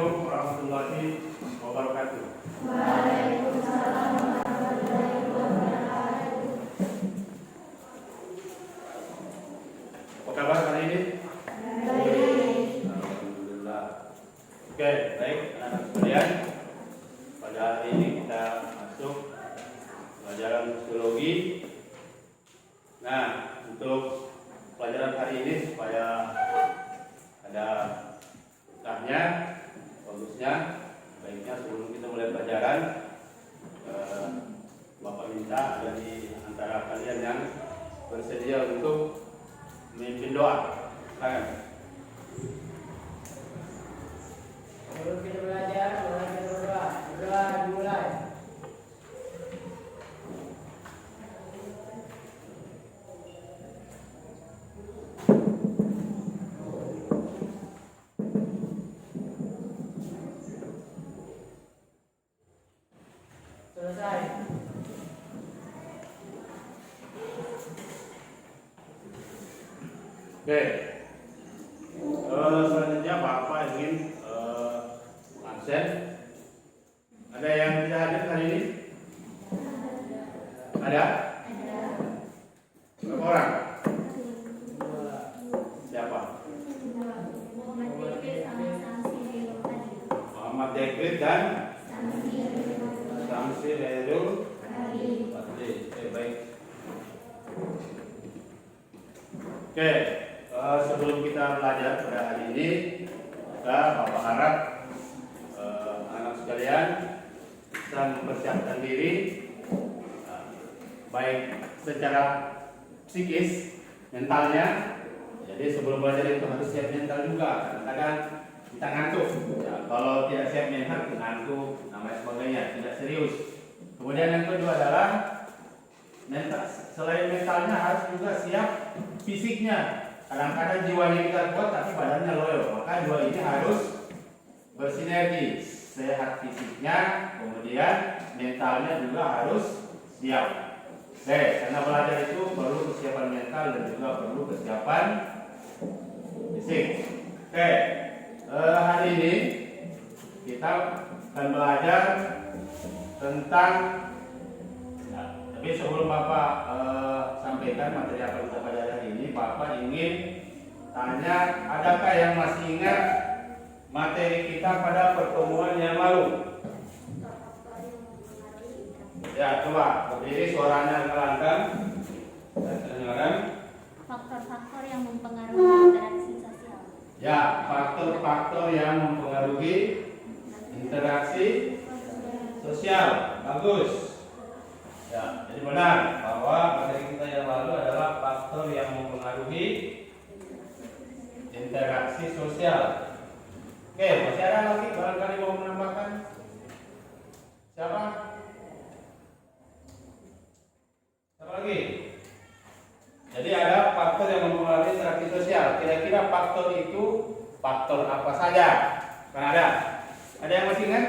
Assalamualaikum warahmatullahi wabarakatuh. Waalaikumsalam warahmatullahi wabarakatuh. Apa kabar hari ini? Baik. Alhamdulillah. Oke, baik anak-anak sekalian. Pada hari ini kita masuk pelajaran sosiologi. Nah, untuk pelajaran hari ini supaya ada tahnya, bagusnya, baiknya sebelum kita mulai pelajaran, Bapak minta dari antara kalian yang bersedia untuk memimpin doa. Silakan. Sebelum kita belajar berdoa. Berdoa dimulai. Selesai. Oke. Selanjutnya Bapak ingin absen. Ada yang tidak hadir hari ini? Ada? Berapa orang? Siapa? Muhammad David dan Samsi Lerul Fadli. Oke, baik. Oke, sebelum kita belajar pada hari ini, Bapak harap anak sekalian bisa mempersiapkan diri, baik secara psikis, mentalnya. Jadi sebelum belajar itu harus siap mental juga. Kadang-kadang kita ngantuk. Ya, kalau tidak siap mental, ngantuk, namanya sebagainya, tidak serius. Kemudian yang kedua adalah mental. Selain mentalnya harus juga siap fisiknya. Kadang-kadang jiwanya kita kuat tapi badannya loyo. Maka dua ini harus bersinergi. Sehat fisiknya, kemudian mentalnya juga harus siap. Oke, karena belajar itu perlu kesiapan mental dan juga perlu kesiapan fisik. Oke, hari ini kita akan belajar tentang, tapi sebelum Bapak sampaikan materi apa yang kita pelajari hari ini, Bapak ingin tanya, adakah yang masih ingat materi kita pada pertemuan yang lalu? Ya, coba berdiri, suaranya kelantan dan kedengaran. Faktor-faktor yang mempengaruhi interaksi sosial. Ya, faktor-faktor yang mempengaruhi interaksi sosial. Bagus. Ya, jadi benar bahwa materi kita yang lalu adalah faktor yang mempengaruhi interaksi sosial. Oke, masih ada lagi barangkali mau menambahkan? Siapa? Siapa lagi? Jadi ada faktor yang mempengaruhi interaksi sosial. Kira-kira faktor itu faktor apa saja? Kan ada? Ada yang masih ingat?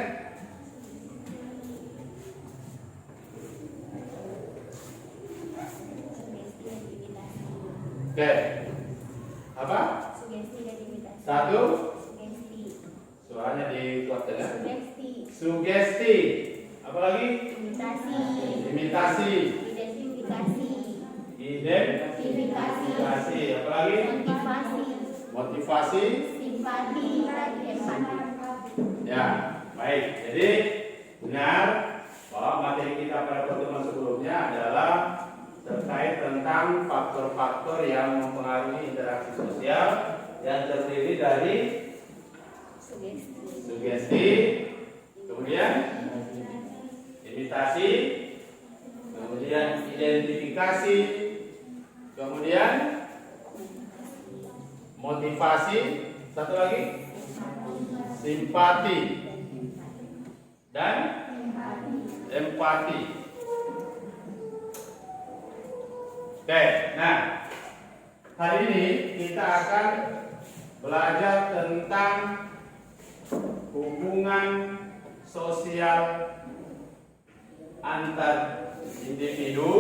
Oke. Apa? Sugesti dan imitasi. Satu. Sugesti. Suaranya dikuatkan ya. Sugesti. Sugesti. Apa lagi? Imitasi. Imitasi. Identifikasi. Identifikasi. Apa lagi? Motivasi. Motivasi. Simpati dan empati. Ya, baik. Jadi benar bahwa materi kita pada pertemuan sebelumnya adalah terkait tentang faktor-faktor yang mempengaruhi interaksi sosial yang terdiri dari sugesti, kemudian imitasi, kemudian identifikasi, kemudian motivasi, satu lagi simpati dan empati. Oke, nah hari ini kita akan belajar tentang hubungan sosial antar individu,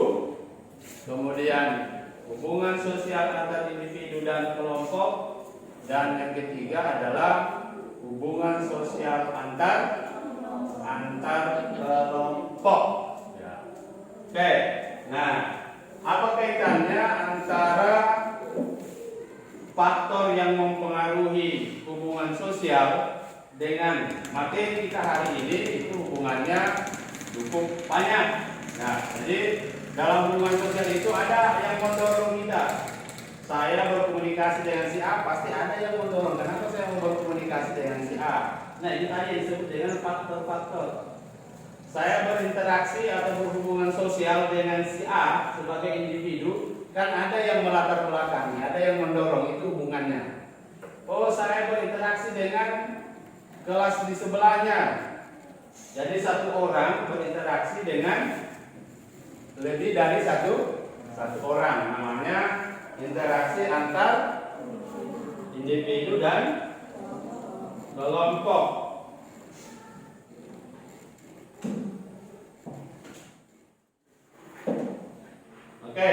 kemudian hubungan sosial antar individu dan kelompok, dan yang ketiga adalah hubungan hubungan sosial antar kelompok. Ya. Oke. Nah, apa kaitannya antara faktor yang mempengaruhi hubungan sosial dengan materi kita hari ini? Itu hubungannya cukup banyak. Nah, jadi dalam hubungan sosial itu ada yang mendorong kita. Saya berkomunikasi dengan si A, pasti ada yang mendorong. Kenapa saya mau berkomunikasi dengan si A? Nah, ini tadi disebut dengan faktor-faktor. Saya berinteraksi atau berhubungan sosial dengan si A sebagai individu, kan ada yang melatar belakangi, ada yang mendorong, itu hubungannya. Oh, saya berinteraksi dengan kelas di sebelahnya. Jadi satu orang berinteraksi dengan lebih dari satu orang, namanya interaksi antar individu dan kelompok. Oke.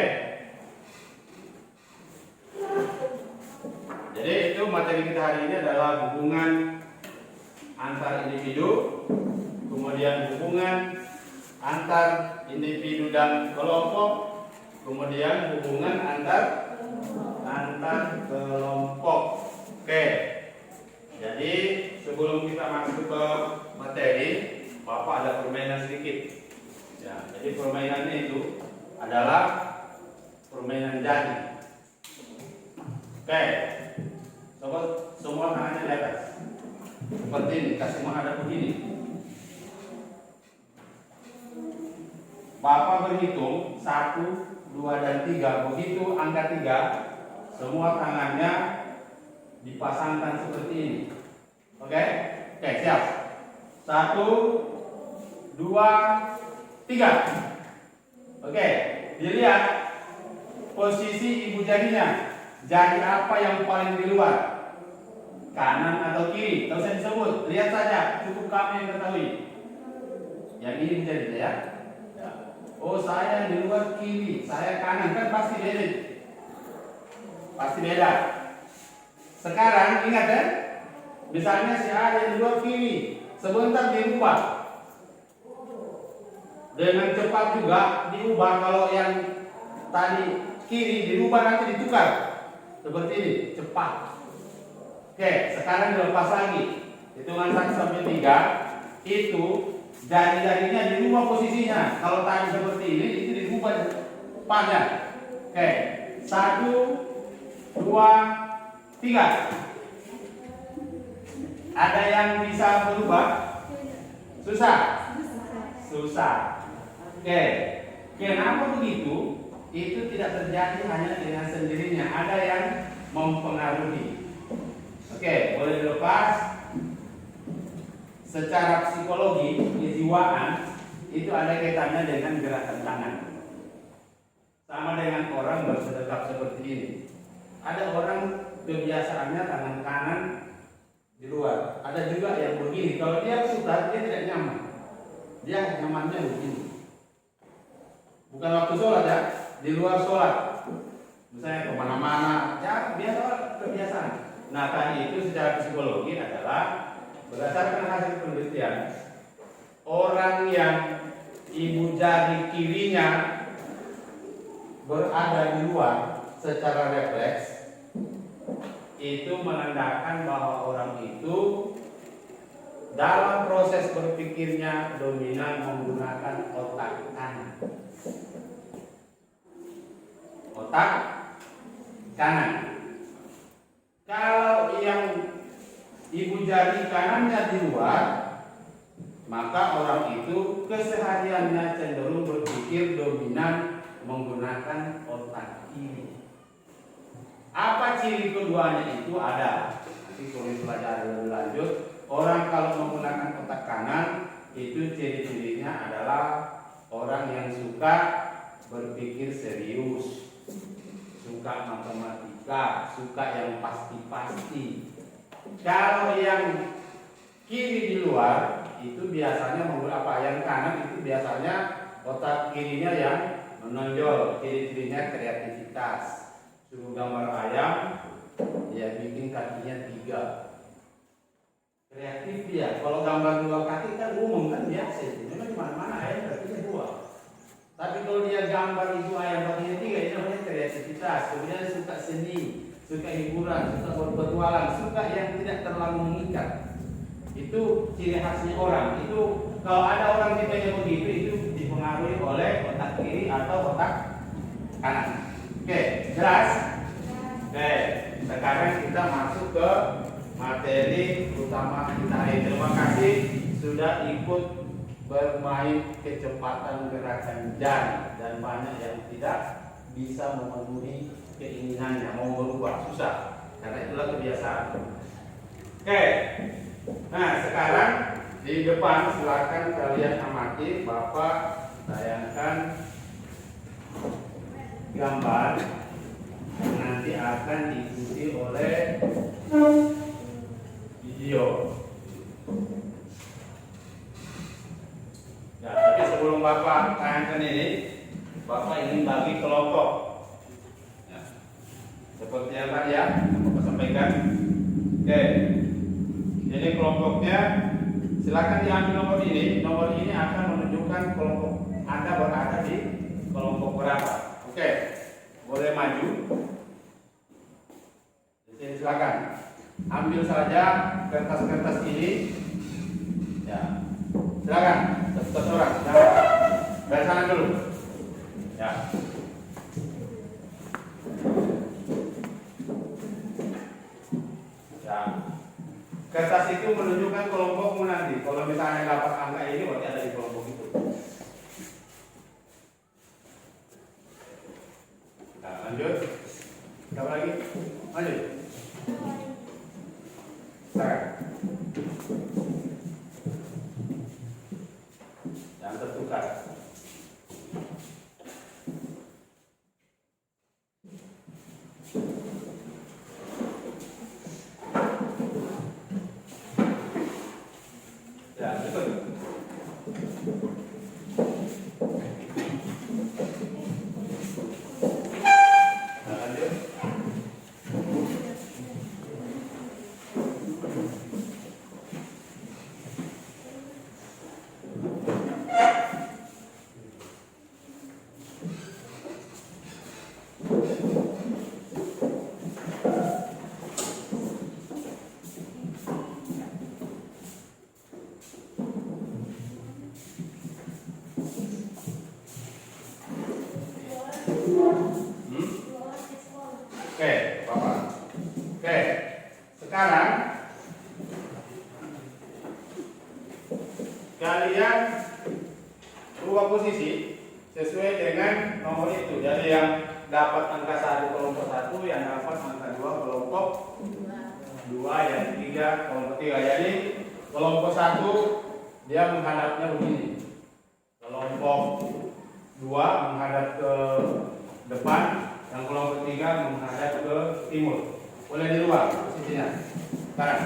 Jadi itu materi kita hari ini adalah hubungan antar individu, kemudian hubungan antar individu dan kelompok, kemudian hubungan antar kelompok. Oke. Jadi sebelum kita masuk ke materi, Bapak ada permainan sedikit. Ya, jadi permainannya itu adalah permainan jadi. Oke. Coba semua tangannya di atas. Seperti ini, kasih menghadap begini. Bapak berhitung 1, 2, dan 3. Begitu angka 3, semua tangannya dipasangkan seperti ini. Oke? Oke, siap. 1, 2, 3. Oke, dilihat posisi ibu jarinya. Jari apa yang paling di luar? Kanan atau kiri? Tidak usah disebut, lihat saja, cukup kamu yang ketahui. Yang ini jarinya ya. Oh, saya di luar kiri, saya kanan, kan pasti beda. Pasti beda. Sekarang ingat ya, misalnya si A ada di luar kiri, sebentar dirubah. Dengan cepat juga diubah. Kalau yang tadi kiri dirubah, nanti ditukar seperti ini, cepat. Oke, sekarang dilepas lagi. Hitungan 1 sampai 3 itu jari-jarinya dirubah posisinya. Kalau tadi seperti ini, itu dirubah panjang. Oke, 1, 2, 3. Ada yang bisa berubah? Susah? Susah. Oke, kenapa begitu? Itu tidak terjadi hanya dengan sendirinya. Ada yang mempengaruhi. Oke, boleh dilepas. Secara psikologi, kejiwaan itu ada kaitannya dengan gerakan tangan. Sama dengan orang bersedekap seperti ini. Ada orang kebiasaannya tangan kanan di luar. Ada juga yang begini. Kalau dia putar, dia tidak nyaman. Dia nyamannya begini. Bukan waktu sholat ya, di luar sholat. Misalnya kemana-mana, ya biasa kebiasaan. Nah, tadi itu secara psikologi adalah berdasarkan hasil penelitian, orang yang ibu jari kirinya berada di luar secara refleks, itu menandakan bahwa orang itu dalam proses berpikirnya dominan menggunakan otak kanan. Otak kanan. Kalau yang ibu jari kanannya di luar, maka orang itu kesehariannya cenderung berpikir dominan menggunakan otak kiri. Apa ciri keduanya itu ada? Nanti kalau dipelajari lebih lanjut. Orang kalau menggunakan otak kanan itu ciri-cirinya adalah orang yang suka berpikir serius, suka matematika, suka yang pasti-pasti. Kalau yang kiri di luar itu biasanya apa? Yang kanan itu biasanya otak kirinya yang menonjol, ciri-cirinya kreativitas. Suruh gambar ayam, dia bikin kakinya 3. kreatif dia. Kalau gambar dua kaki kan umum kan biasa itu. Memang di mana-mana ayam kakinya dua. Tapi kalau dia gambar itu ayam kakinya tiga, ini namanya kreativitas. Kemudian suka seni, suka hiburan, suka berpetualang, suka yang tidak terlalu mengikat. Itu ciri khasnya orang. Itu kalau ada orang tipenya begitu, itu dipengaruhi oleh otak kiri atau otak kanan. Oke, jelas? Oke, sekarang kita masuk ke materi utama kita. Terima kasih sudah ikut bermain kecepatan gerakan jari, dan banyak yang tidak bisa memenuhi keinginannya, mau berubah susah karena itulah kebiasaan. Oke, nah sekarang di depan silakan kalian amati. Bapak tayangkan gambar yang nanti akan diikuti oleh video. Ya, tapi sebelum Bapak tayangkan ini, Bapak ingin bagi kelompok. Ya, seperti yang tadi ya, Bapak sampaikan. Oke, jadi kelompoknya silakan diambil nomor ini. Nomor ini akan menunjukkan kelompok Anda berada di kelompok berapa. Oke, boleh maju. Jadi silakan ambil saja kertas-kertas ini. Ya, silakan satu orang. Dari sana dulu. Ya. Ya. Kertas itu menunjukkan kelompokmu nanti. Kalau misalnya dapat angka ini, berarti ada di kelompok itu. Nah, lanjut. Siapa lagi? Lanjut. Silakan. Yang tertukar. Ya, betul. Nah, lanjut. Oke, Bapak. Oke, sekarang kalian rubah posisi sesuai dengan nomor itu. Jadi yang dapat angka 1 kelompok 1, yang dapat angka 2 kelompok 2, yang 3 kelompok 3. Jadi kelompok 1 dia menghadapnya begini. Kelompok 2 menghadap ke depan, yang kelompok 3 menghadap ke timur. Boleh dirubah posisinya. Sekarang.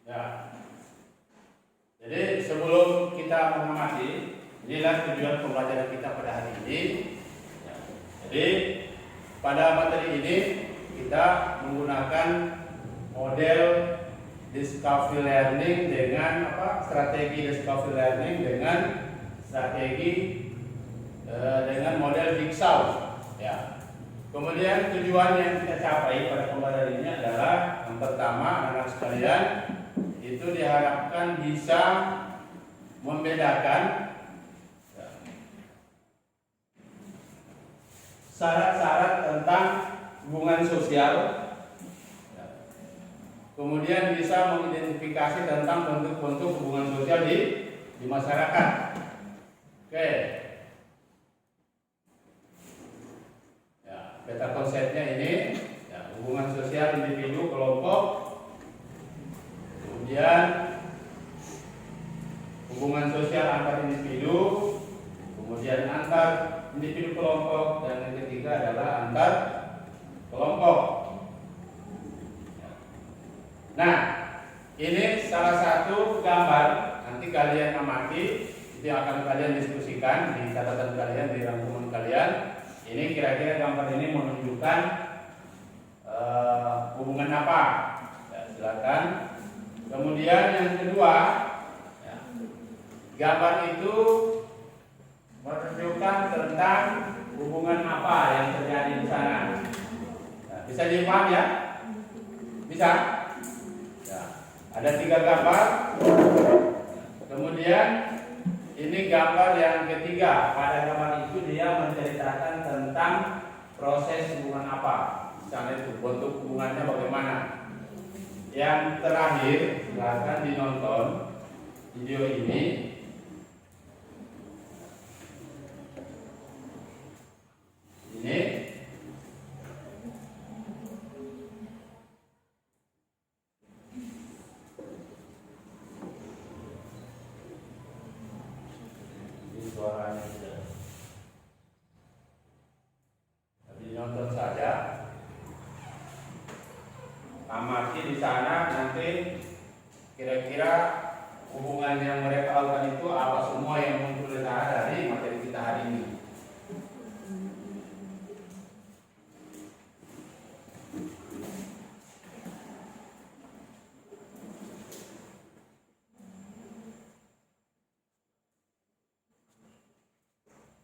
Ya. Jadi sebelum kita mengamati, inilah tujuan pembelajaran kita pada hari ini. Ya. Jadi pada materi ini kita menggunakan model discovery learning dengan strategi discovery learning dengan strategi dengan model jigsaw. Ya. Kemudian tujuan yang kita capai pada pembelajaran ini adalah yang pertama, anak-anak sekalian, itu diharapkan bisa membedakan syarat-syarat tentang hubungan sosial, kemudian bisa mengidentifikasi tentang bentuk-bentuk hubungan sosial di masyarakat. Oke. Ya, peta konsepnya ini, ya, hubungan sosial individu kelompok, kemudian hubungan sosial antar individu, kemudian antar individu kelompok, dan yang ketiga adalah antar kelompok. Nah, ini salah satu gambar, nanti kalian amati, itu yang akan kalian diskusikan di catatan kalian, di rangkuman kalian. Ini kira-kira gambar ini menunjukkan hubungan apa? Ya, silakan. Kemudian yang kedua, ya, gambar itu menunjukkan tentang hubungan apa yang terjadi di sana. Nah, bisa dipahami ya? Bisa? Ya. Ada 3 gambar. Kemudian ini gambar yang ketiga. Pada gambar itu dia menceritakan tentang proses hubungan apa. Misalnya itu bentuk hubungannya bagaimana. Yang terakhir, silakan dinonton video ini. Ini suaranya sudah. Tapi nonton saja. Amati di sana, nanti kira-kira hubungan yang mereka lakukan itu apa semua yang muncul dari materi kita hari ini.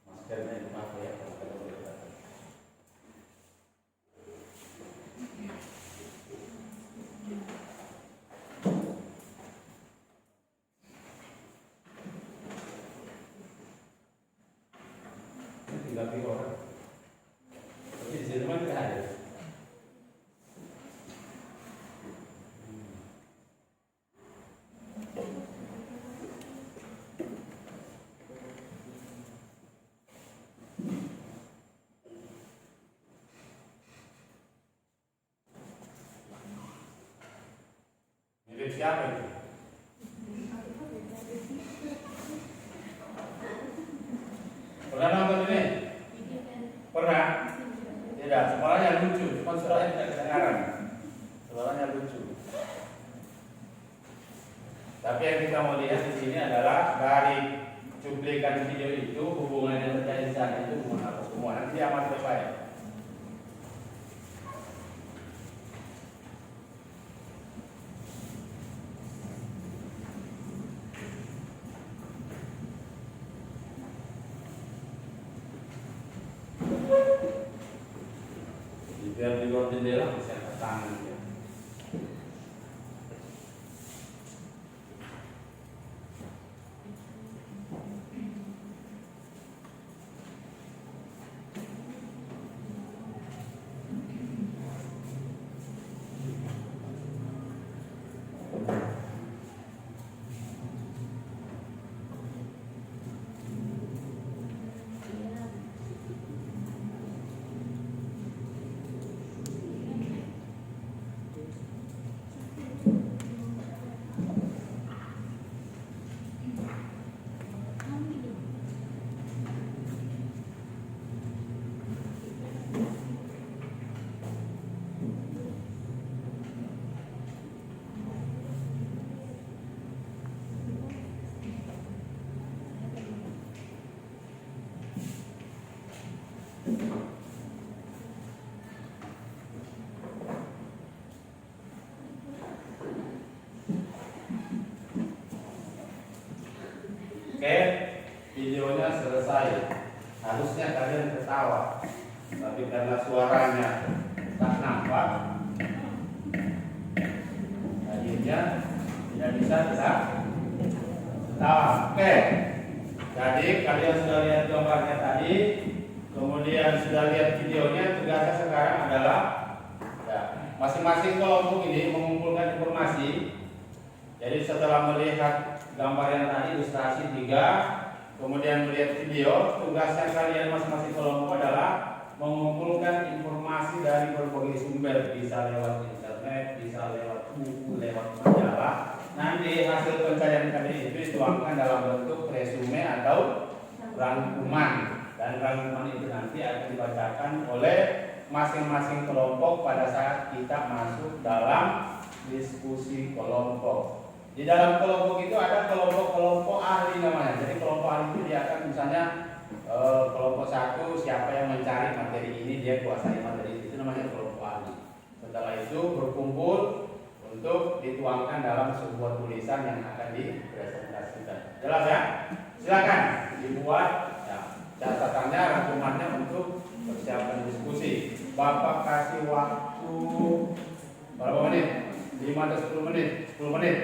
Maskernya dipakai ya, kalau kita boleh datang. Tinggal pilih orang. Tapi di sini mah tidak ada. Mirip siapa itu? Pernah nonton ini? Pernah? Tidak, suaranya lucu, cuma suaranya tidak kedengaran. Suaranya lucu. Tapi yang kita mau lihat di sini adalah dari cuplikan video itu, hubungan yang terjadi di sana itu hubungan apa semua. Nanti amat baik. Biar di luar jendela bisa angkat tangan ya. Oke, videonya selesai. Harusnya kalian ketawa, tapi karena suaranya tak nampak, akhirnya tidak bisa ketawa. Oke, jadi kalian sudah lihat gambarnya tadi, kemudian sudah lihat videonya. Tugasnya sekarang adalah ya, masing-masing kelompok ini mengumpulkan informasi. Jadi setelah melihat gambar yang tadi ilustrasi 3, kemudian melihat video, tugasnya kalian masing-masing kelompok adalah mengumpulkan informasi dari berbagai sumber, bisa lewat internet, bisa lewat buku, lewat majalah. Nanti hasil pencarian kalian itu dituangkan dalam bentuk resume atau rangkuman, dan rangkuman itu nanti akan dibacakan oleh masing-masing kelompok pada saat kita masuk dalam diskusi kelompok. Di dalam kelompok itu ada kelompok-kelompok ahli namanya. Jadi kelompok ahli itu dia akan misalnya kelompok 1 siapa yang mencari materi ini, dia kuasai materi itu namanya kelompok ahli. Setelah itu berkumpul untuk dituangkan dalam sebuah tulisan yang akan dipresentasikan. Jelas ya? Silakan dibuat ya, catatannya, rangkumannya untuk persiapan diskusi. Bapak kasih waktu berapa menit? 5 atau 10 menit? 10 menit.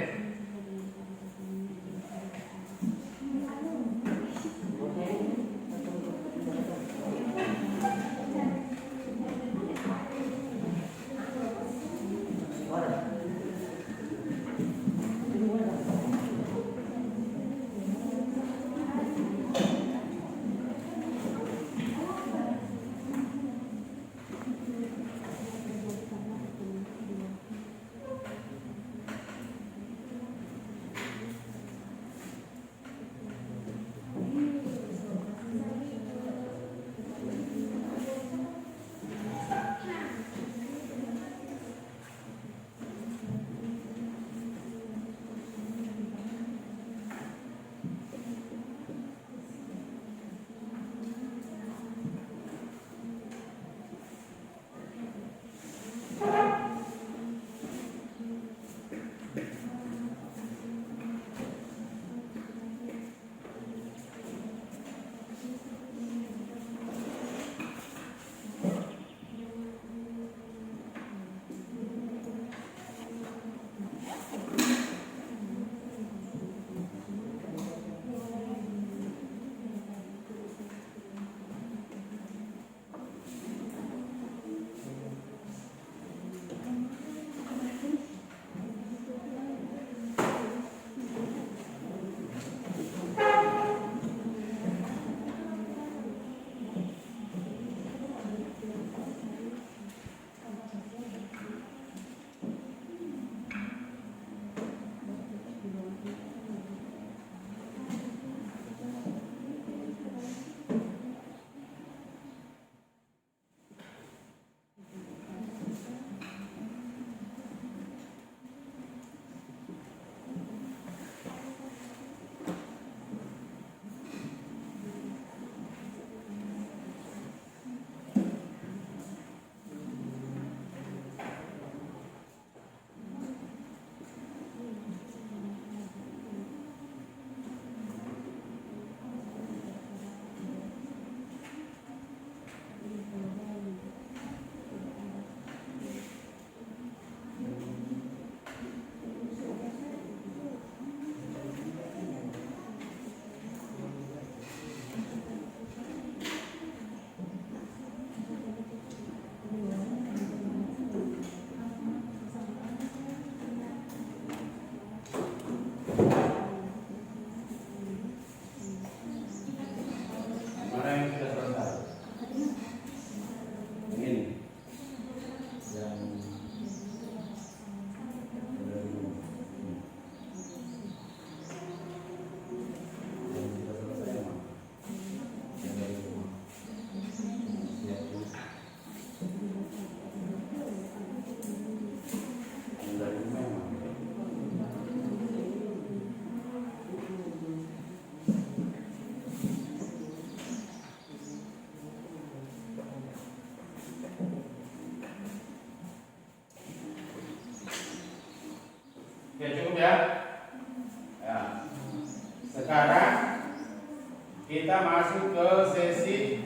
kita masuk ke sesi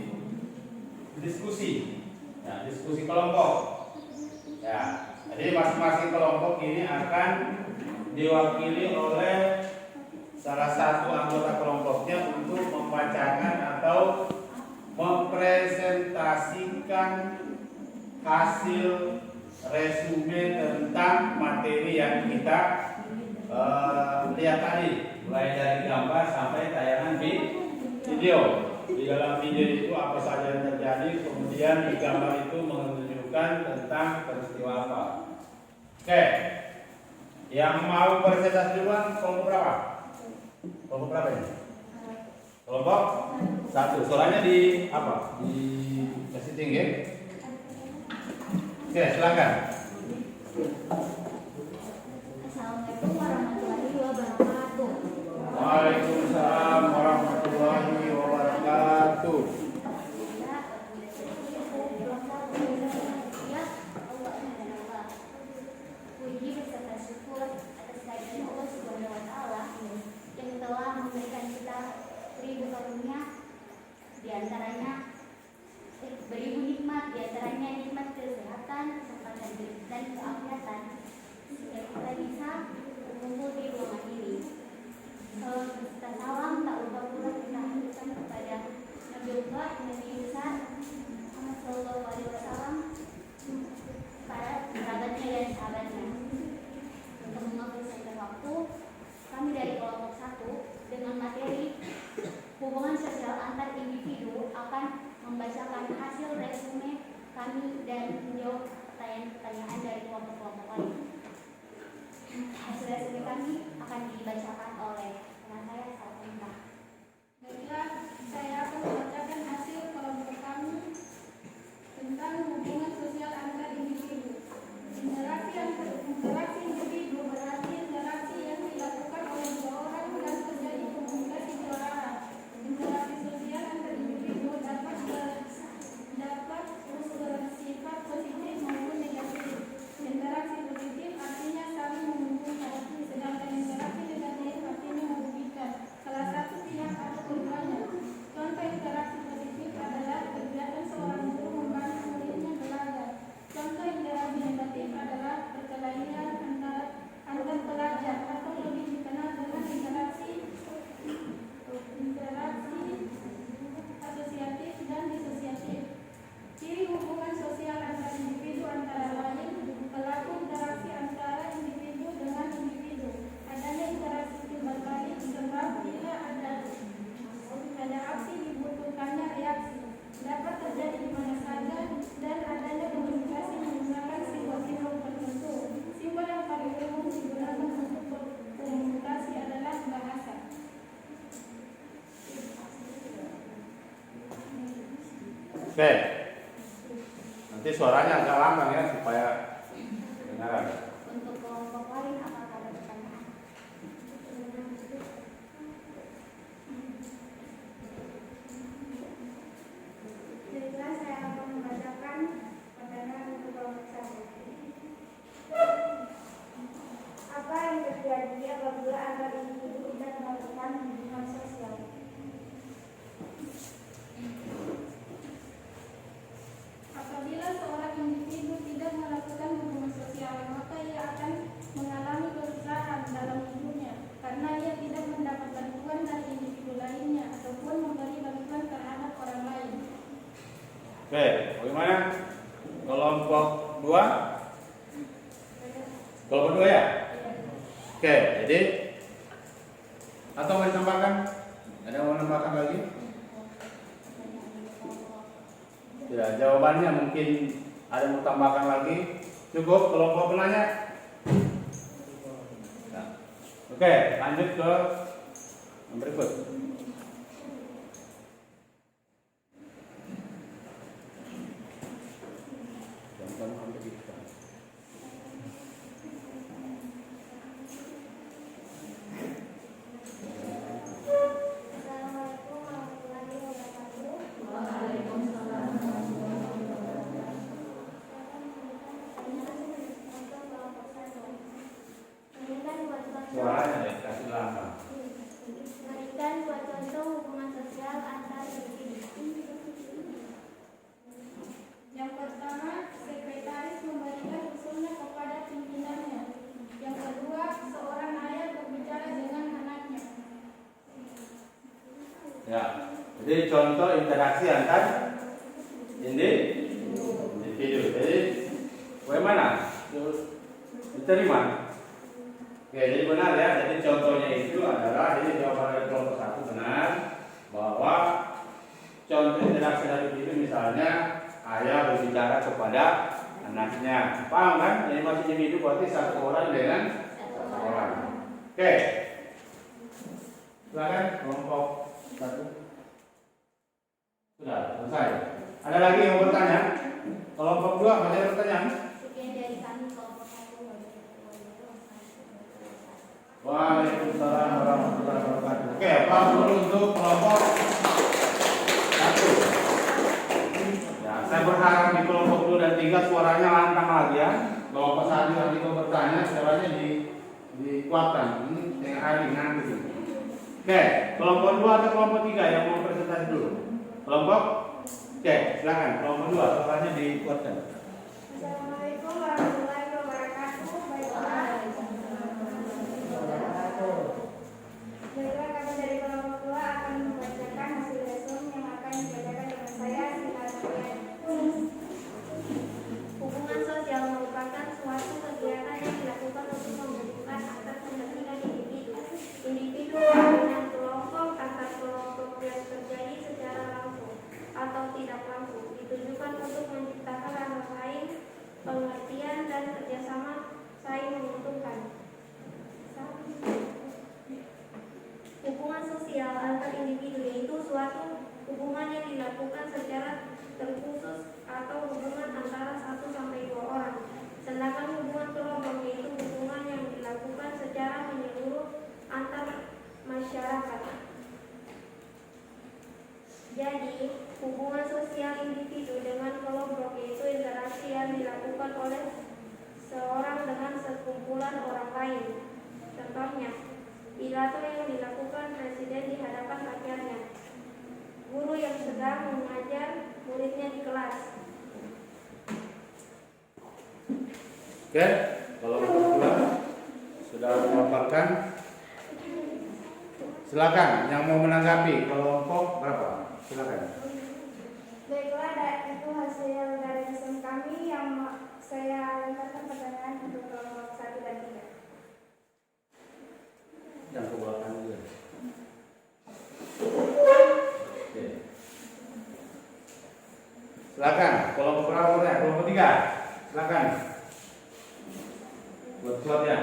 diskusi. Ya, diskusi kelompok. Ya, jadi masing-masing kelompok ini akan diwakili oleh salah satu anggota kelompoknya untuk membacakan atau mempresentasikan hasil resume tentang materi yang kita lihat tadi, mulai dari gambar sampai tayangan di video. Di dalam video itu apa saja yang terjadi, kemudian di gambar itu menunjukkan tentang peristiwa apa. Oke, yang mau presentasi duluan kelompok berapa? Kelompok berapa ini? Kelompok 1. Suaranya di apa? Di kasih tinggi. Oke, silakan. Assalamualaikum warahmatullahi wabarakatuh. Waalaikumsalam warahmatullahi wabarakatuh. Puji beserta syukur atas kehadiran Allah Subhanahu wa taala yang telah memberikan kita beribu karunia, di antaranya beribu nikmat, di antaranya nikmat kesehatan, kesempatan dan keafiatan, sehingga kita bisa berkumpul di ruangan ini. Kita salam tak lupa pula kita haturkan kepada Nabiullah Nabi besar Muhammad Sallallahu Alaihi Wasallam, para kerabatnya dan sahabatnya. Untuk menghabiskan waktu, kami dari kelompok 1 dengan materi hubungan sosial antar individu akan membacakan hasil resume kami dan menjawab pertanyaan-pertanyaan dari kelompok-kelompok lain. Hasil resume kami akan dibacakan oleh teman saya Salma. Baiklah, saya akan membacakan hasil kelompok kami tentang hubungan sosial antar individu. Interaksi individu berarti interaksi yang dilakukan oleh dua orang dan terjadi komunikasi dua arah. Interaksi sosial antar individu dapat bersifat positif maupun negatif. Interaksi positif artinya saling menguntungkan, sedangkan interaksi negatif artinya merugikan salah satu pihak atau keduanya. Contoh interaksi positif adalah kegiatan seorang guru membantu muridnya belajar. Contoh interaksi negatif adalah perkelahian antar pelajar atau lebih dikenal dengan interaksi asosiatif dan disosiatif. Ciri hubungan sosial antar individu antara lain pelaku interaksi antara individu dengan individu. Adanya interaksi timbal balik sebab bila ada aksi dibutuhkannya reaksi. Dapat terjadi di mana saja dan adanya komunikasi menggunakan simbol-simbol tertentu. Simbol yang paling umum digunakan untuk komunikasi adalah bahasa. Oke. Nanti suaranya agak lambang ya supaya dengaran. Untuk kelompok lain apakah ada pertanyaan? Baiklah, saya akan membacakan pertanyaan untuk kelompok 1. Apa yang terjadi apabila antar individu tidak melakukan hubungan sosial? Apabila seorang individu tidak melakukan hubungan sosial, maka ia akan mengalami kesusahan dalam hidupnya karena ia tidak mendapat bantuan dari individu lainnya ataupun memberi bantuan terhadap orang lain. Oke, bagaimana? Kelompok 2? Kelompok 2 ya? Oke, jadi atau mau ditambahkan? Ada yang mau menambahkan lagi? Ya, jawabannya mungkin ada yang mau tambahkan lagi. Cukup kelompok penanya? Nah. Oke, lanjut ke yang berikut. Assalamualaikum warahmatullahi wabarakatuh. Suaranya ya, kasih lambang. Berikan dua contoh hubungan sosial Ya. Jadi contoh interaksi antar individu. Jadi bagaimana? Diterima? Oke, jadi benar ya. Jadi contohnya itu adalah, jadi jawaban dari kelompok 1 benar, bahwa contoh interaksi individu misalnya ayah berbicara kepada anaknya. Paham kan? Jadi masih individu berarti satu orang dengan satu orang. Oke. Silakan kelompok 1. Sudah selesai. Ada lagi yang mau bertanya? Kelompok 2 masih ada pertanyaan? Sekian dari kami kelompok 1. Waalaikumsalam warahmatullahi wabarakatuh. Oke, apa dulu untuk kelompok 1? Ya, saya berharap di kelompok 2 dan 3 suaranya lantang lagi ya. Kelompok 1 yang itu bertanya suaranya dikuatkan. Ini yang hari nanti. Oke, kelompok 2 atau kelompok 3 yang mau presentasi dulu? Kelompok? Oke, silakan. Kelompok 2 suaranya dikuatkan. Assalamualaikum warahmatullahi wabarakatuh. Baiklah, kami dari kelompok 2 akan membacakan hasil lesson yang akan dibacakan dengan saya Sinatria. Hubungan sosial merupakan suatu kegiatan yang dilakukan untuk menghubungkan antar kepentingan individu dengan kelompok, antar kelompok yang terjadi secara langsung atau tidak langsung, ditujukan untuk menciptakan hal lain, pengertian dan kerjasama saling menguntungkan. Hubungan sosial antar individu yaitu suatu hubungan yang dilakukan secara terkhusus atau hubungan antara 1 sampai 2 orang. Sedangkan hubungan kelompok yaitu hubungan yang dilakukan secara menyeluruh antar masyarakat. Jadi, hubungan sosial individu dengan kelompok yaitu interaksi yang dilakukan oleh seorang dengan sekumpulan orang lain. Contohnya, pidato yang dilakukan presiden di hadapan rakyatnya, guru yang sedang mengajar muridnya di kelas. Oke, kalau kebetulan sudah memaparkan, silakan yang mau menanggapi kelompok berapa? Silakan. Baiklah, itu hasil dari lesson kami yang saya lemparkan pertanyaan untuk kelompok 1 dan 3. Yang ke belakang juga. Oke. Silakan, kelompok berapa ya? Kelompok 3. Silakan. Buat ya.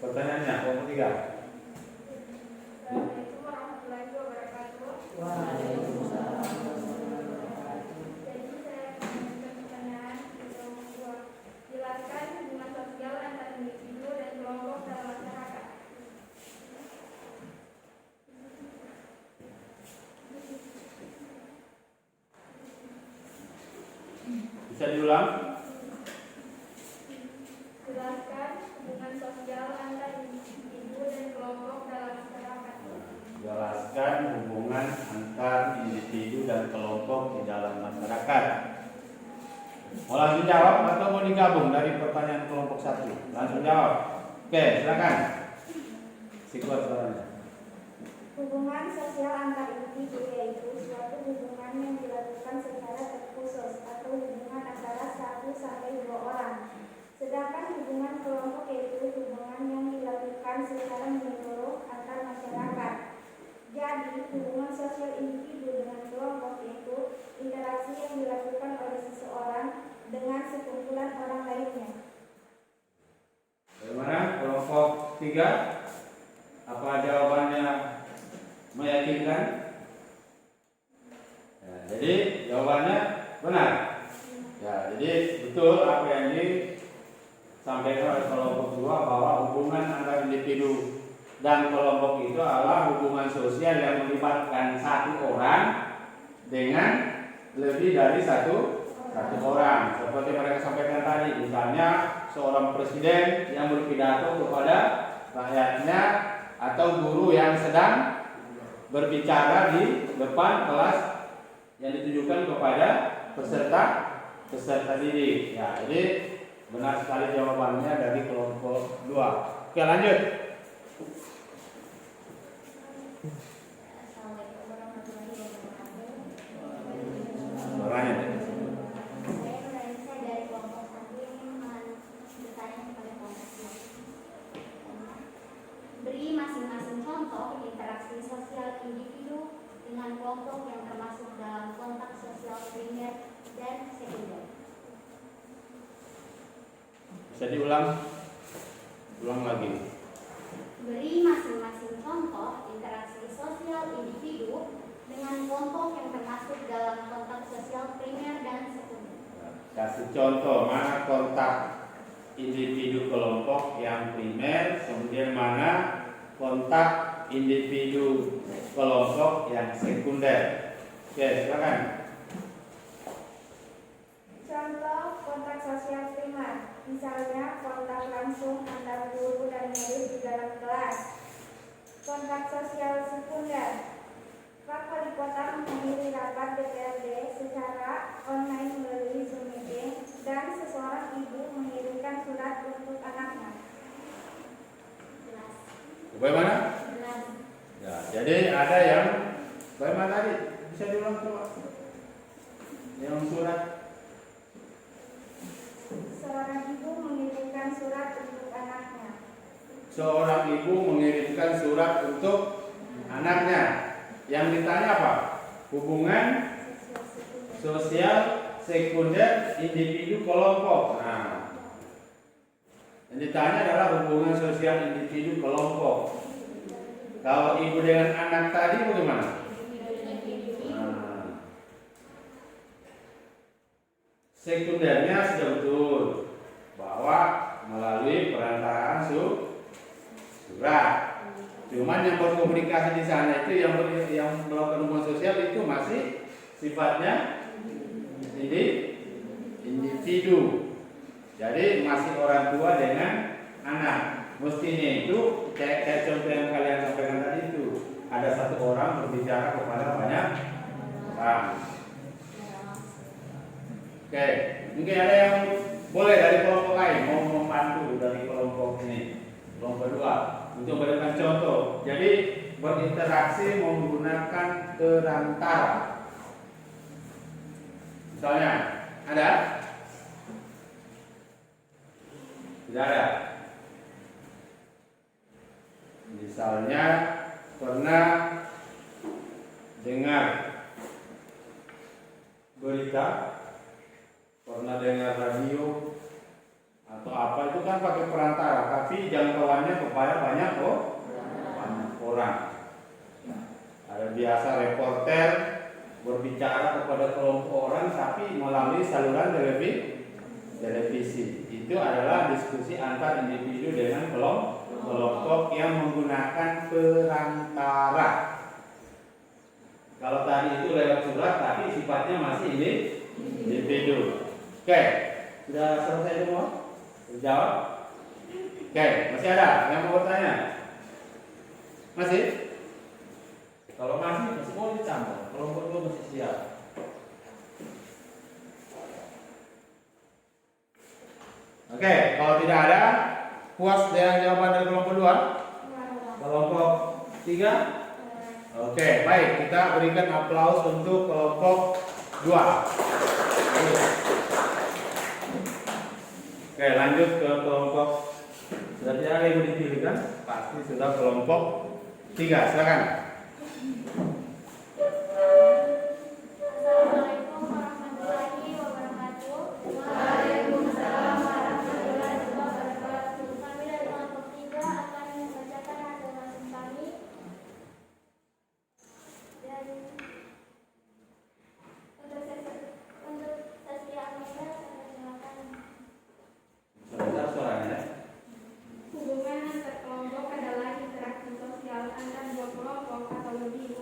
Pertanyaannya kelompok 3. Assalamualaikum warahmatullahi wabarakatuh. Waalaikumsalam. Jadi saya akan mengajukan pertanyaan untuk kelompok 2. Jelaskan hubungan sosial antar individu dan kelompok dalam masyarakat. Bisa diulang? Jelaskan hubungan sosial antar individu dan kelompok dalam masyarakat. Jelaskan hubungan antar individu dan kelompok di dalam masyarakat. Mau langsung jawab atau mau digabung dari pertanyaan kelompok 1? Langsung jawab. Oke, silakan. Sikuat suaranya. Hubungan sosial antar individu yaitu suatu hubungan yang dilakukan secara terkhusus atau hubungan antara 1 sampai 2 orang. Sedangkan hubungan kelompok yaitu hubungan yang dilakukan secara menyeluruh antar masyarakat. Jadi, hubungan sosial individu dengan kelompok yaitu interaksi yang dilakukan oleh seseorang dengan sekumpulan orang lainnya. Bagaimana kelompok 3? Apa jawabannya meyakinkan? Ya, jadi jawabannya benar. Ya, jadi betul apa yang disampaikan oleh kelompok 2 bahwa hubungan antara individu dan kelompok itu adalah hubungan sosial yang melibatkan satu orang dengan lebih dari satu orang. Seperti mereka sampaikan tadi, misalnya seorang presiden yang berpidato kepada rakyatnya atau guru yang sedang berbicara di depan kelas yang ditujukan kepada peserta didik. Ya, jadi benar sekali jawabannya dari kelompok 2. Oke, lanjut. sosial individu dengan kelompok yang termasuk dalam kontak sosial primer dan sekunder. Bisa diulang? Ulang lagi. Beri masing-masing contoh interaksi sosial individu dengan kelompok yang termasuk dalam kontak sosial primer dan sekunder. Kasih contoh mana kontak individu kelompok yang primer, kemudian mana kontak individu kelompok yang sekunder. Oke, silakan. Contoh kontak sosial primer, misalnya kontak langsung antar guru dan murid di dalam kelas. Kontak sosial sekunder, Pak Wali Kota menghadiri rapat DPRD secara online melalui Zoom meeting dan seseorang ibu mengirimkan surat untuk anaknya. Jelas. Bagaimana? Jelas. Ya, jadi ada yang bagaimana tadi? Bisa diulang coba. Yang surat. Seorang ibu mengirimkan surat untuk anaknya. Seorang ibu mengirimkan surat untuk anaknya. Yang ditanya apa? Hubungan sosial sekunder individu kelompok. Nah, yang ditanya adalah hubungan sosial individu kelompok. Kalau ibu dengan anak tadi bagaimana? Nah, sekundernya sudah betul bahwa melalui perantaraan surat. Cuman yang berkomunikasi di sana itu yang melakukan hubungan sosial itu masih sifatnya individu. Jadi masih orang tua dengan anak. Mestinya itu kayak contoh yang kalian sampaikan tadi itu ada satu orang berbicara kepada banyak orang. Oke, mungkin ada yang boleh dari kelompok lain mau membantu dari kelompok ini, kelompok kedua untuk memberikan contoh. Jadi berinteraksi menggunakan perantara. Misalnya ada? Tidak ada. Misalnya pernah dengar berita, pernah dengar radio atau apa itu kan pakai perantara, tapi jangkauannya kepada banyak orang. Ada biasa reporter berbicara kepada kelompok orang tapi melalui saluran televisi. Itu adalah diskusi antar individu dengan kelompok yang menggunakan perantara. Kalau tadi itu lewat surat, tapi sifatnya masih individu. Oke, sudah selesai semua? Jawab? Oke, masih ada yang mau bertanya? Masih? Kalau masih mau dicampur. Kelompok dua masih siap. Oke, kalau tidak ada, puas dengan jawaban dari kelompok 2? Kelompok 3? Oke, baik, kita berikan aplaus untuk kelompok 2. Oke, lanjut ke kelompok. Sudah tidak ada yang dipilih kan? Pasti sudah kelompok 3, silakan. Assalamualaikum warahmatullahi wabarakatuh. Waalaikumsalam warahmatullahi wabarakatuh. Kami dari kelompok 3 akan membacakan hasil masing kami. Dan untuk sesi Amanda, saya silakan. Sebentar suaranya. Hubungan antar kelompok adalah interaksi sosial antar dua kelompok atau lebih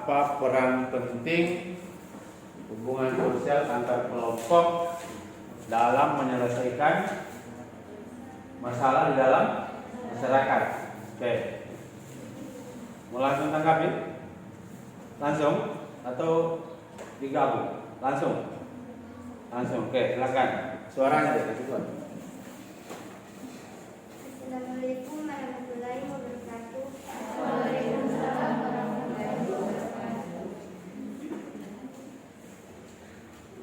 apa peran penting hubungan sosial antar kelompok dalam menyelesaikan masalah di dalam masyarakat? Oke. Mau langsung tanggapi? Langsung atau digabung? Langsung. Oke, silakan. Suaranya deh, kasih tuan. Assalamualaikum warahmatullahi wabarakatuh. Waalaikumsalam warahmatullahi wabarakatuh.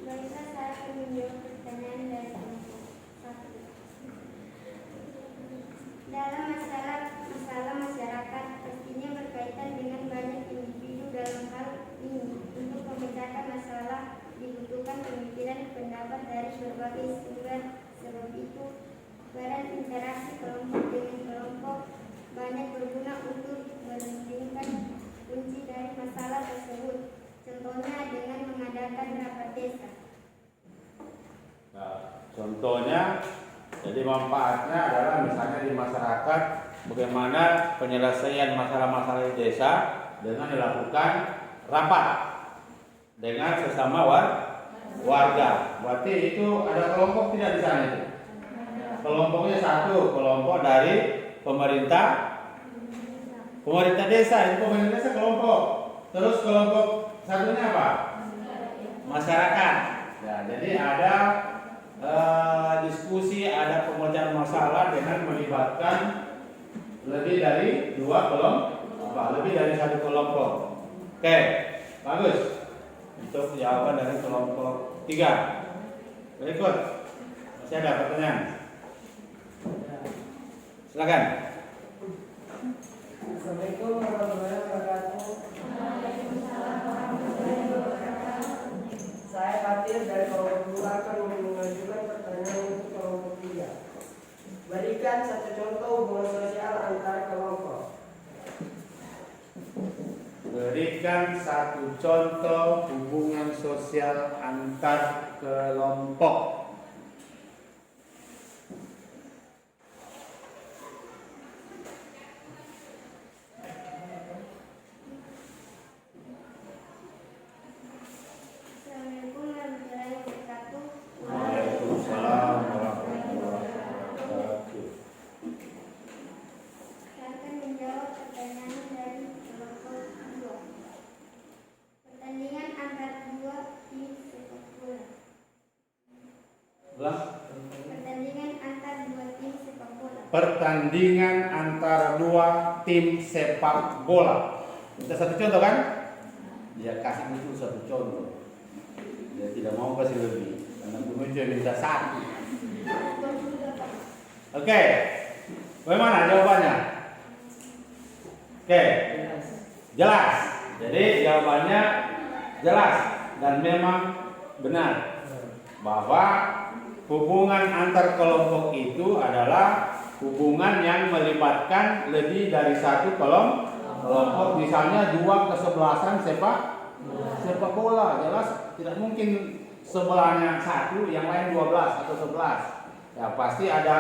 Baiklah, saya akan menjawab pertanyaan dari kelompok 1. Dalam masalah masyarakat pastinya berkaitan dengan banyak individu. Dalam hal ini, untuk memecahkan masalah dibutuhkan pemikiran pendapat dari berbagai sumber. Sebab itu, peran interaksi kelompok dengan kelompok banyak berguna untuk menemukan kunci dari masalah tersebut. Contohnya dengan mengadakan rapat desa. Nah, contohnya, jadi manfaatnya adalah misalnya di masyarakat bagaimana penyelesaian masalah-masalah di desa dengan dilakukan rapat dengan sesama warga. Berarti itu ada kelompok tidak di sana itu? Kelompoknya satu, kelompok dari pemerintah desa, itu pemerintah desa kelompok. Terus kelompok satunya apa? Masyarakat. Ya, jadi ada diskusi, ada pemecahan masalah dengan melibatkan lebih dari dua kelompok, lebih dari satu kelompok. Oke, bagus. Untuk jawaban dari kelompok 3. Berikut, masih ada pertanyaan? Silakan. Assalamualaikum warahmatullahi wabarakatuh. Waalaikumsalam warahmatullahi wabarakatuh. Saya Fatir dari kelompok 2 akan mengajukan pertanyaan untuk kelompok 3. Berikan satu contoh hubungan sosial antar kelompok. Berikan satu contoh hubungan sosial antar kelompok. Assalamualaikum warahmatullahi wabarakatuh. Waalaikumsalam warahmatullahi wabarakatuh. Saya akan menjawab pertanyaan dari kelompok 2. Pertandingan antar dua tim sepak bola. Ulang. Pertandingan antar dua tim sepak bola. Pertandingan antara dua tim sepak bola. Kita satu contoh kan? Dia kasih itu satu contoh. Dia tidak mau kasih lebih karena pengunjung minta satu. Oke, bagaimana jawabannya? Oke, jelas. Jadi jawabannya jelas dan memang benar bahwa hubungan antar kelompok itu adalah hubungan yang melibatkan lebih dari satu kelompok. Misalnya dua kesebelasan sepak bola, jelas tidak mungkin sebelahnya satu, yang lain 12 atau 11. Ya pasti ada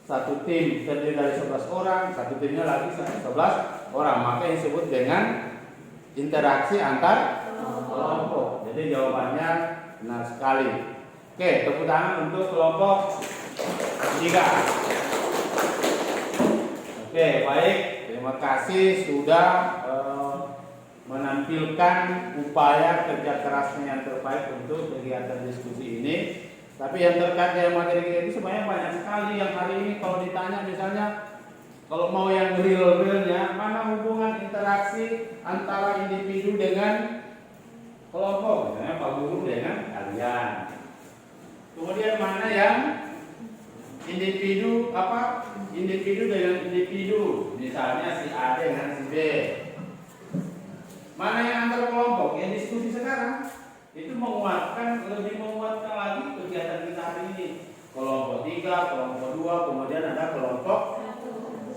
satu tim terdiri dari 11 orang, satu timnya lagi 11 orang. Maka yang disebut dengan interaksi antar kelompok. Jadi jawabannya benar sekali. Oke, tepuk tangan untuk kelompok 3. Oke, baik. Terima kasih sudah menampilkan upaya kerja kerasnya yang terbaik untuk kegiatan diskusi ini. Tapi yang terkait dengan materi kita itu sebenarnya banyak sekali yang hari ini kalau ditanya misalnya kalau mau yang real-realnya, mana hubungan interaksi antara individu dengan kelompok, misalnya Pak Guru dengan kalian. Kemudian mana yang individu dengan individu, misalnya si A dengan si B. Mana yang antar kelompok? Yang diskusi sekarang itu lebih menguatkan lagi kegiatan kita hari ini. Kelompok 3, kelompok 2, kemudian ada kelompok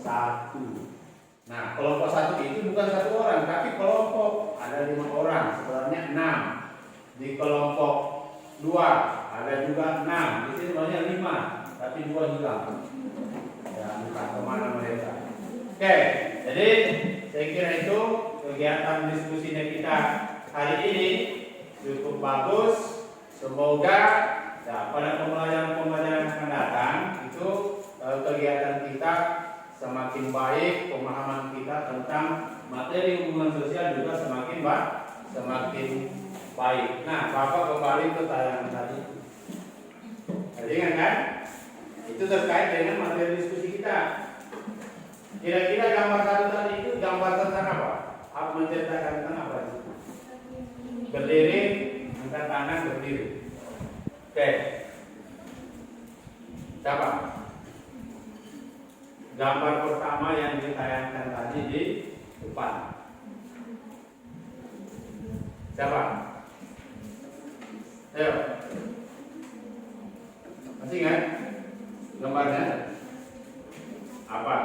1. Nah, kelompok 1 itu bukan satu orang, tapi kelompok ada 5 orang, sebenarnya 6. Di kelompok 2 ada juga 6, di sini sebenarnya 5, tapi 2 hilang. Ya, entah kemana mereka. Oke, jadi saya kira itu kegiatan diskusinya kita hari ini cukup bagus. Semoga ya, pada pembelajaran-pembelajaran yang akan datang itu kegiatan kita semakin baik, pemahaman kita tentang materi hubungan sosial juga semakin baik. Nah, Bapak kembali ke tayangan tadi. Ingat kan? Itu terkait dengan materi diskusi kita. Kira-kira gambar satu tadi itu gambar tentang apa? Apa menceritakan tentang apa? Berdiri, angkat tangan, berdiri. Oke. Siapa? Gambar pertama yang ditayangkan tadi di depan. Siapa? Ayo. Masih ingat gambarnya? Apa?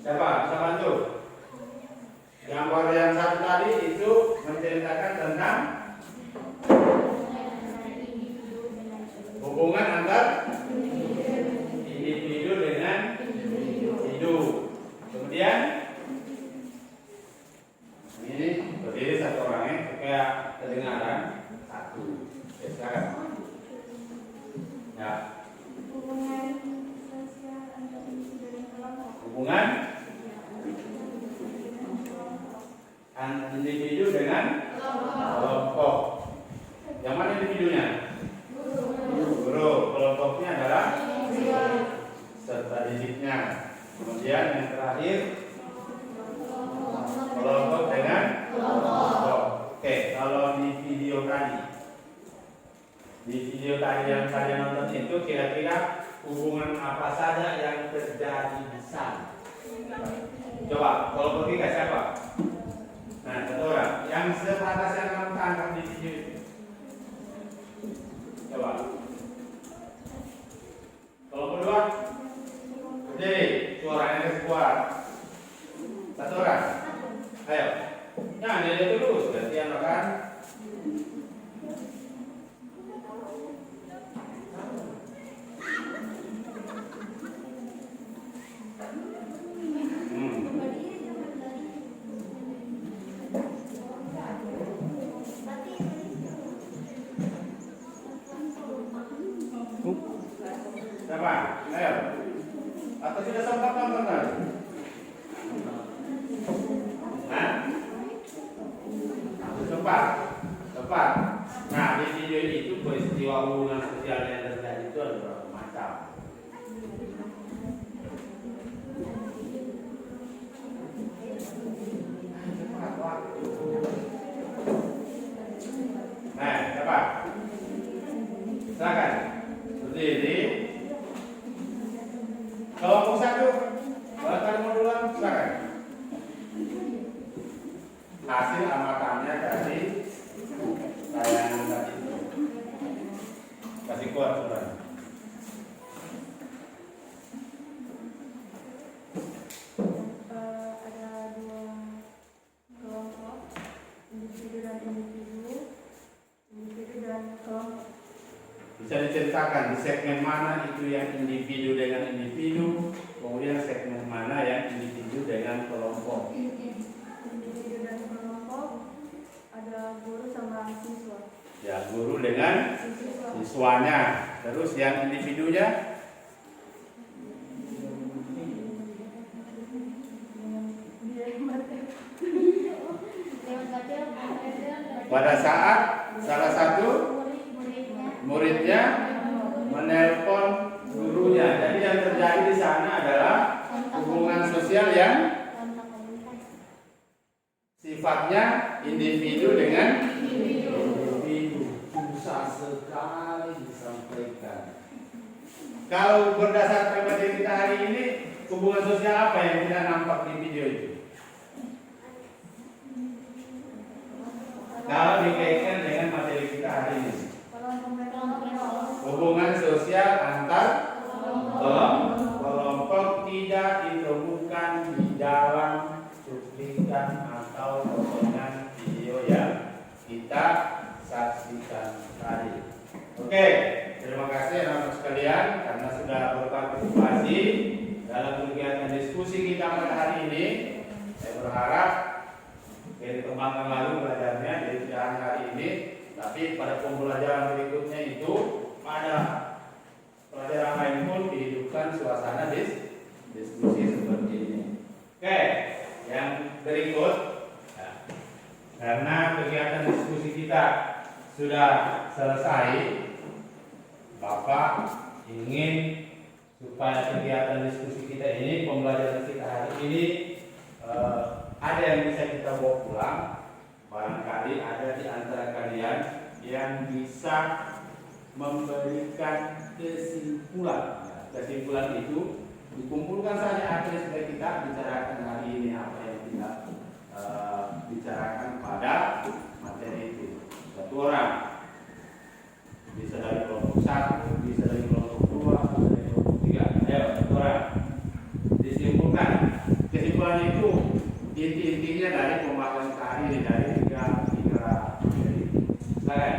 Siapa? Bisa bantu? Gambar yang satu tadi itu menceritakan tentang hubungan antar individu dengan individu. Kemudian ini berdiri satu orangnya supaya kedengaran satu. Oke, silakan. Ya. Hubungan sosial antar individu dan kelompok. Hubungan individu dengan kelompok. Yang mana individunya? Guru. Kelompoknya adalah serta didiknya. Kemudian yang terakhir kelompok dengan kelompok. Oke, kalau di video tadi yang kalian nonton itu kira-kira hubungan apa saja yang terjadi di sana? Coba, kalau pergi ke siapa? Nah, satu orang. Yang sebatas yang kamu tangkap di video itu. Coba. Kalau kedua, berdiri, suaranya harus kuat. Satu orang. Ayo. Nah, dia terus, gantian makan. Siapa? Ayo. Atau sudah sempat nonton tadi? Nah, sempat. Nah, di video itu peristiwa hubungan sosial yang terjadi itu ada berapa macam? Nah, siapa? Silakan. Berdiri. Kelompok satu, bakal mau duluan, silakan. Hasil amatannya dari tayangan tadi. Kasih kuat saudara. Ada dua kelompok, individu dan kelompok. Bisa diceritakan di segmen mana itu yang individu dengan individu, kemudian segmen mana yang individu dengan kelompok. Individu dan kelompok ada guru sama siswa. Ya, guru dengan siswanya. Terus yang individunya pada saat salah satu muridnya menelpon gurunya. Jadi yang terjadi di sana adalah hubungan sosial yang sifatnya individu dengan individu. Susah sekali disampaikan. Kalau berdasarkan materi kita hari ini, hubungan sosial apa yang tidak nampak di video itu? Kalau dikaitkan dengan materi kita hari ini, pembelajaran tadi. Oke, terima kasih anak-anak sekalian karena sudah berpartisipasi dalam kegiatan diskusi kita pada hari ini. Saya berharap dikembangkan lagi belajarnya dari tidak hari ini, tapi pada pembelajaran berikutnya itu pada pelajaran lain pun dihidupkan suasana diskusi seperti ini. Oke, yang berikut, karena kegiatan diskusi kita sudah selesai, Bapak ingin supaya kegiatan diskusi kita ini, pembelajaran kita hari ini ada yang bisa kita bawa pulang. Barangkali ada di antara kalian yang bisa memberikan kesimpulan. Kesimpulan itu dikumpulkan saja akhirnya supaya kita bicarakan hari ini apa yang kita bicarakan pada materi itu. Satu orang, bisa dari kelompok 1, bisa dari kelompok 2, bisa dari kelompok 3. Ayo, satu orang. Disimpulkan. Kesimpulannya itu inti-intinya dari pembahasan hari ini dari tiga materi. Silakan.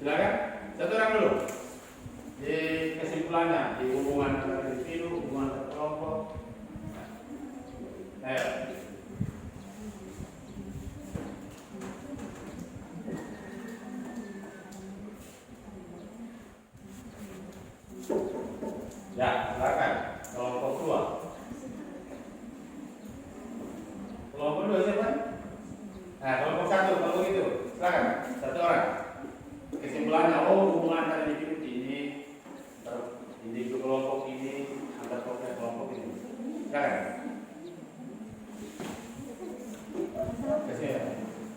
Silakan, satu orang dulu. Di kesimpulannya, di hubungan antara individu, hubungan antara kelompok. Ayo. Ya, silakan. Kelompok 2. Kelompok 2 siapa? Nah, kelompok 1, kalau begitu. Silakan, satu orang. Kesimpulannya, hubungan antara individu ini, individu kelompok ini, antar kelompok ini. Silakan.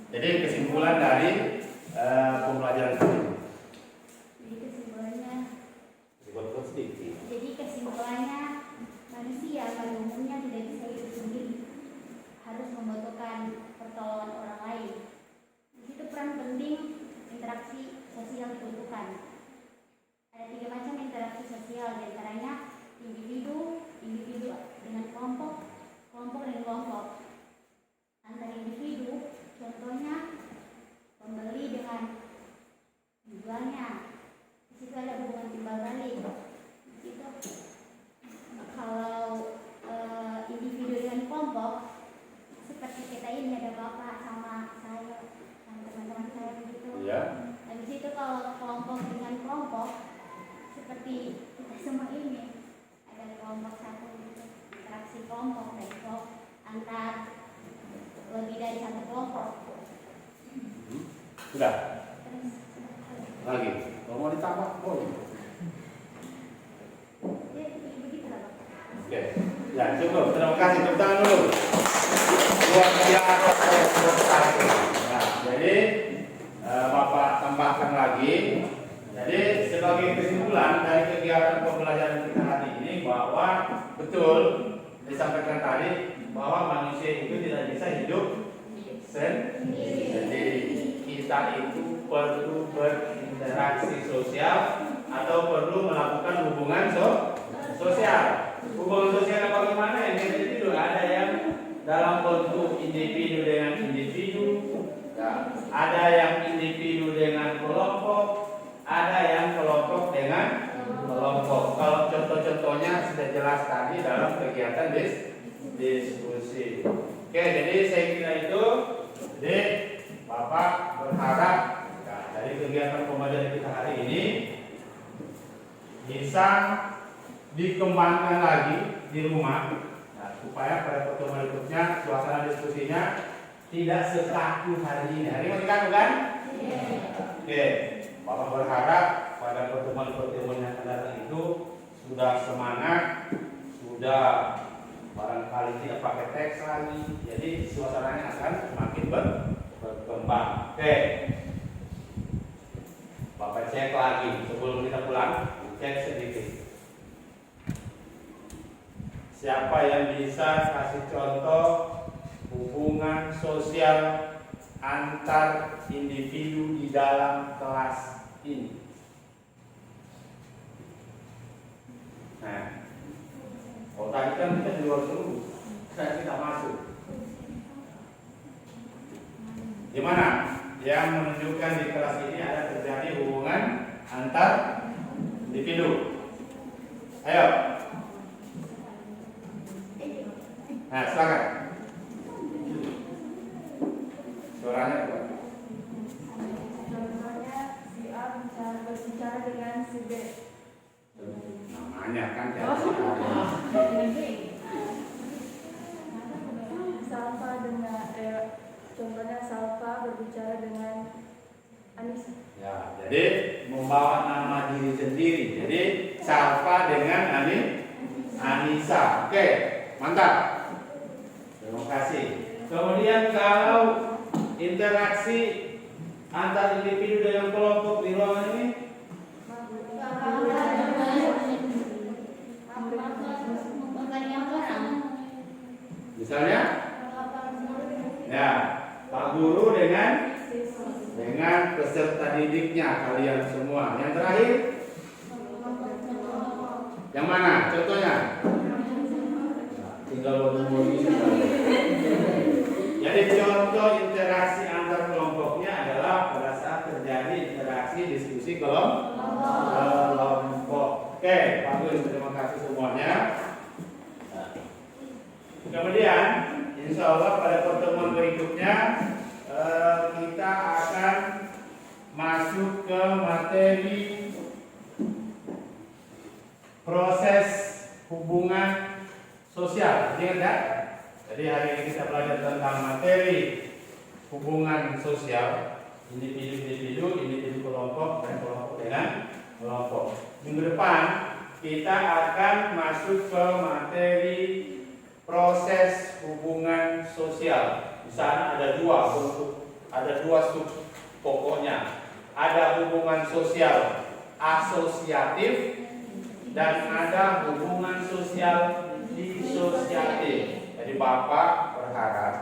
Jadi kesimpulan dari pembelajaran ini. Jadi kesimpulannya manusia pada umumnya tidak bisa hidup sendiri, harus membutuhkan pertolongan orang lain. Di situ peran penting interaksi sosial dibutuhkan. Ada 3 macam interaksi sosial, diantaranya individu dengan kelompok, kelompok dengan kelompok. Antara individu, contohnya pembeli dengan penjualnya. Di situ ada hubungan timbal balik. Di situ kalau individu dengan kelompok, seperti kita ini ada bapak sama saya, sama teman-teman saya begitu. Ya. Di situ kalau kelompok dengan kelompok, seperti kita semua ini ada kelompok satu gitu, interaksi kelompok dan kelompok antar lebih dari satu kelompok. Sudah. Lagi. Kalau mau ditambah, boleh. Begitu lah, Pak. Oke. Ya, cukup. Terima kasih. Tepuk tangan dulu. Luar biasa. Nah, jadi Bapak tambahkan lagi. Jadi sebagai kesimpulan dari kegiatan pembelajaran kita hari ini bahwa betul disampaikan tadi bahwa manusia itu tidak bisa hidup sendiri. Kita itu perlu berinteraksi sosial atau perlu melakukan hubungan sosial. Hubungan sosial bagaimana? Yang individu ada yang dalam bentuk individu dengan individu, ada yang individu dengan kelompok, ada yang kelompok dengan kelompok. Kalau contoh-contohnya sudah jelas tadi dalam kegiatan diskusi. Oke, jadi saya kira itu. Jadi Bapak berharap dari kegiatan pembelajaran kita hari ini bisa dikembangkan lagi di rumah, supaya pada pertemuan berikutnya suasana diskusinya tidak sekaku hari ini. Hari ini kaku kan? Oke, Bapak berharap pada pertemuan-pertemuan yang akan datang itu sudah semangat, sudah barangkali tidak pakai teks lagi, jadi suasananya akan semakin berkembang. Oke, Bapak cek lagi sebelum kita pulang, cek sedikit. Siapa yang bisa kasih contoh hubungan sosial antar individu di dalam kelas ini. Nah, kalau tadi kan kita di luar seluruh, sekarang kita masuk. Di mana? Yang menunjukkan di kelas ini ada terjadi hubungan antar individu. Ayo. Nah, silakan. Suaranya kuat. Contohnya si A berbicara dengan si B. Namanya kan Salva dengan contohnya Salva berbicara dengan Anissa. ya, jadi membawa nama diri sendiri. Jadi Salva dengan Anissa. Oke, mantap. Terima kasih. Kemudian kalau interaksi antar individu dengan kelompok di ruangan ini, misalnya, ya, Pak Guru dengan peserta didiknya kalian semua. Yang terakhir, yang mana? Contohnya? Tinggal ngomong ini. Jadi contoh interaksi antar kelompoknya adalah pada saat terjadi interaksi diskusi kelompok. Oke, bagus, terima kasih semuanya. Kemudian, insya Allah pada pertemuan berikutnya kita akan masuk ke materi proses hubungan sosial. Ingat ya? Jadi hari ini kita belajar tentang materi hubungan sosial individu kelompok dan kelompok dengan kelompok. Minggu depan kita akan masuk ke materi proses hubungan sosial. Di sana ada dua sub pokoknya. Ada hubungan sosial asosiatif dan ada hubungan sosial disosiatif. Jadi Bapak berharap,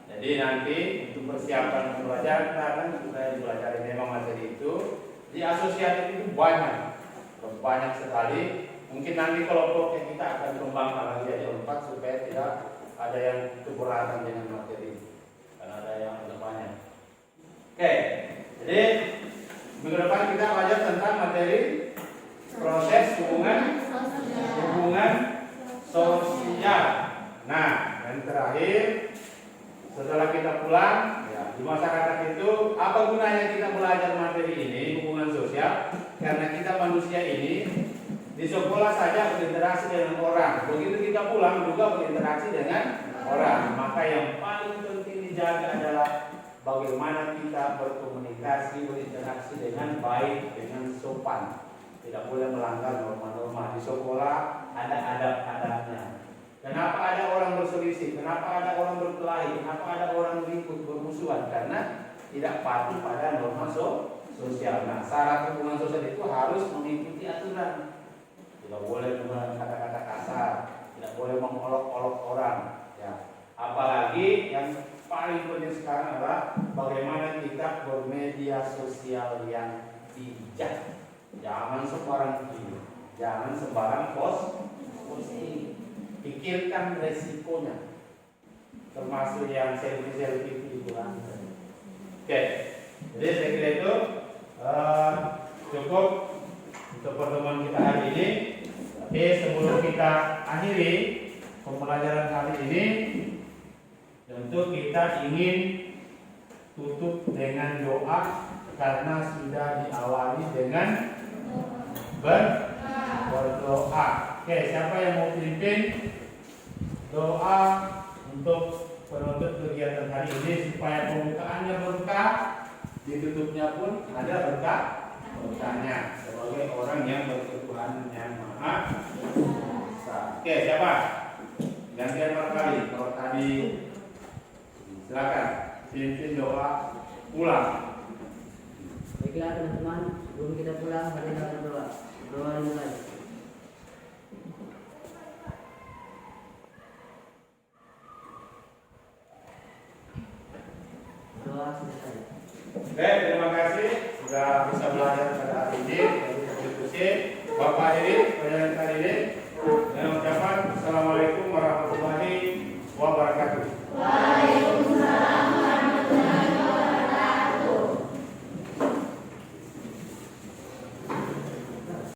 jadi nanti untuk persiapan pembelajaran karena kita dipelajari memang materi itu di asosiatif itu banyak sekali. Mungkin nanti kelompoknya kita akan kembangkan lagi jadi 4 supaya tidak ada yang keberatan dengan materi karena ada yang agak banyak. Oke, jadi minggu depan kita belajar tentang materi proses hubungan sosial. Nah, dan terakhir setelah kita pulang ya, di masyarakat itu apa gunanya kita belajar materi ini hubungan sosial? Karena kita manusia ini di sekolah saja berinteraksi dengan orang, begitu kita pulang juga berinteraksi dengan orang. Maka yang paling penting dijaga adalah bagaimana kita berkomunikasi, berinteraksi dengan baik, dengan sopan. Tidak boleh melanggar norma-norma. Di sekolah ada adab-adabnya. Kenapa ada orang berselisih? Kenapa ada orang berkelahi? Kenapa ada orang ribut bermusuhan? Karena tidak patuh pada norma sosial. Nah, syarat hubungan sosial itu harus mengikuti aturan. Tidak boleh menggunakan kata-kata kasar, tidak boleh mengolok-olok orang. Ya. Apalagi yang paling penting sekarang adalah bagaimana kita bermedia sosial yang bijak. Jangan sembarang video, jangan sembarang posting. Pikirkan resikonya, termasuk yang selfie itu. Oke, jadi saya kira itu cukup untuk pertemuan kita hari ini. Oke, sebelum kita akhiri pembelajaran kali ini, tentu kita ingin tutup dengan doa karena sudah diawali dengan berdoa. Oke, siapa yang mau pimpin doa untuk penutup kegiatan hari ini supaya pembukaannya berkah, ditutupnya pun ada berkahnya sebagai orang yang berketuhanan yang maha esa. Oke, siapa? Gantian barangkali. Kalau tadi silakan pimpin doa pulang. Baiklah teman-teman, sebelum kita pulang mari kita berdoa. Berdoa dimulai. Doa terima kasih sudah bisa belajar pada hari ini. Diskusi Bapak Heri, penyelenggara ini, dengan ucapan Assalamualaikum warahmatullahi wabarakatuh.